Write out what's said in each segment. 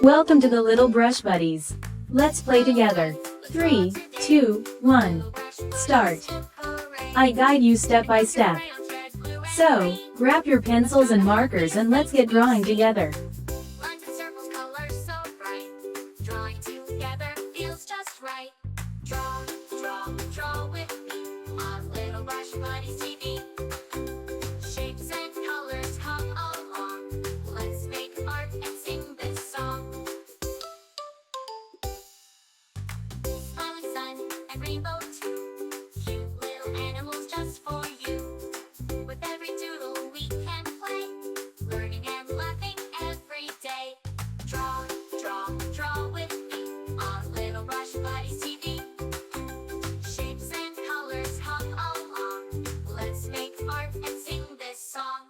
Welcome to the Little Brush Buddies. Let's play together. 3, 2, 1. Start. I guide you step by step. So, grab your pencils and markers and let's get drawing together. Lines and circles, colors so bright. Drawing together feels just right. Draw, draw, draw with me on Little Brush Buddies TV. Shapes and colors come along. Let's make art and sing this song. Smiling sun and rainbow too. Cute little animals just for you. With every doodle we can play, learning and laughing every day. Draw, draw, draw with me on Little Brush Buddies TV. Shapes and colors come along. Let's make art and sing this song.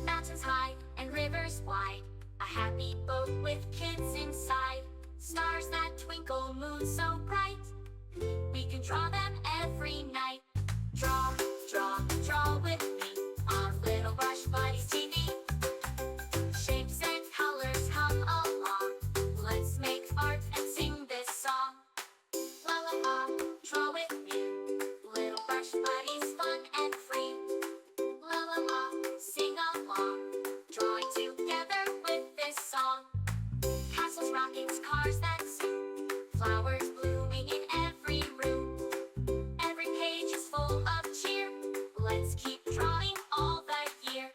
Mountains high and rivers wide, a happy boat with kids inside. Stars that twinkle, moon so bright, we can draw them every night. Draw, draw, draw with me on Little Brush Buddies TV. Shapes and colors come along. Let's make art and sing this song. La la la, draw with me. Little Brush Buddies, fun and free. La la la, sing along. Drawing together with this song. Castles, rockets, cars that zoom. Flowers blooming in every room. Every page is full of cheer. Let's keep drawing all the year.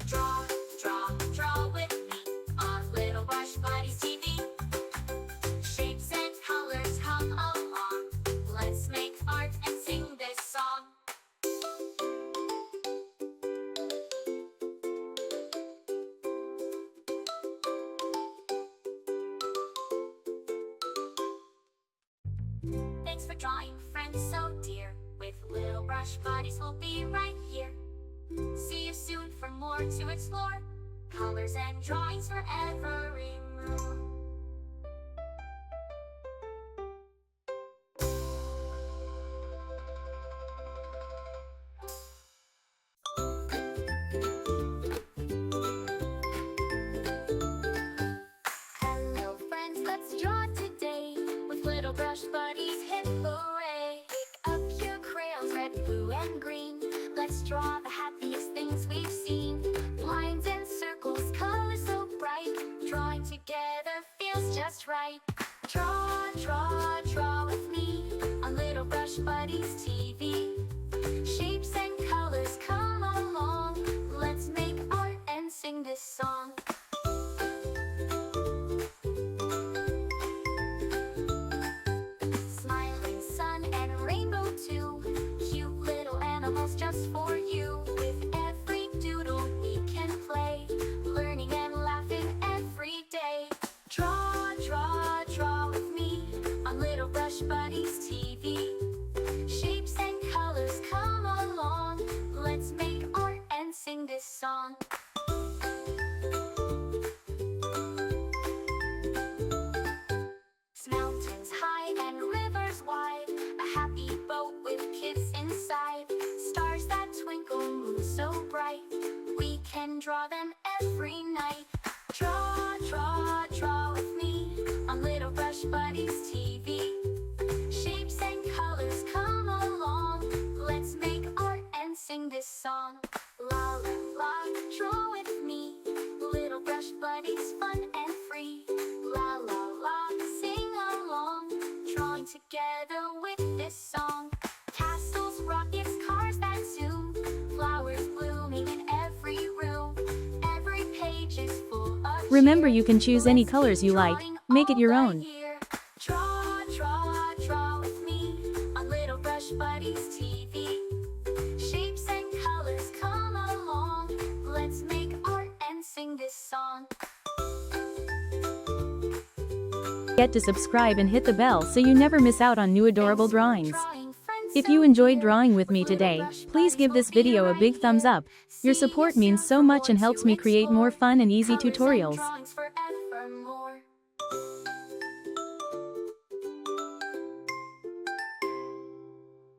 Draw, draw, draw with me on Little Brush Buddies TV. Shapes and colors come along. Let's make art and sing this song. Thanks for drawing, friends so dear. With Little Brush Buddies, we'll be right here. See you soon for more to explore. Colors and drawings for every mood. Hello friends, let's draw today. With Little Brush Buddies, hip hooray! Pick up your crayons, red, blue, and green. Let's draw the happiest things we've seen. Lines and circles, colors so bright. Drawing together feels just right. Draw, draw, draw with me on Little Brush Buddies TV. Shapes and colors come along. Let's make art and sing this song. Smiling sun and rainbow too. Cute little animals just for you. With every doodle we can play, learning and laughing every day. Draw, draw, draw with me on Little Brush Buddies TV. Shapes and colors come along. Let's make art and sing this song. Mountains high and rivers wide, a happy boat with kids inside. Stars that twinkle, moon so bright, we can draw them every night. Draw, draw, draw with me on Little Brush Buddies TV. Shapes and colors come along. Let's make art and sing this song. La la la, draw with me. Little Brush Buddies, fun and free. La la la, sing along. Drawing together with this song. Castles, rockets, cars that zoom. Flowers blooming in every room. Every page is full of Remember, cheer. you can choose any colors you like. Make it your own. Draw, draw, draw with me on Little Brush Buddies TV. Shapes and colors come along. Let's make art and sing this song. Get to subscribe and hit the bell so you never miss out on new adorable drawings. If you enjoyed drawing with me today, please give this video a big thumbs up. Your support means so much and helps me create more fun and easy tutorials. Drawings forevermore.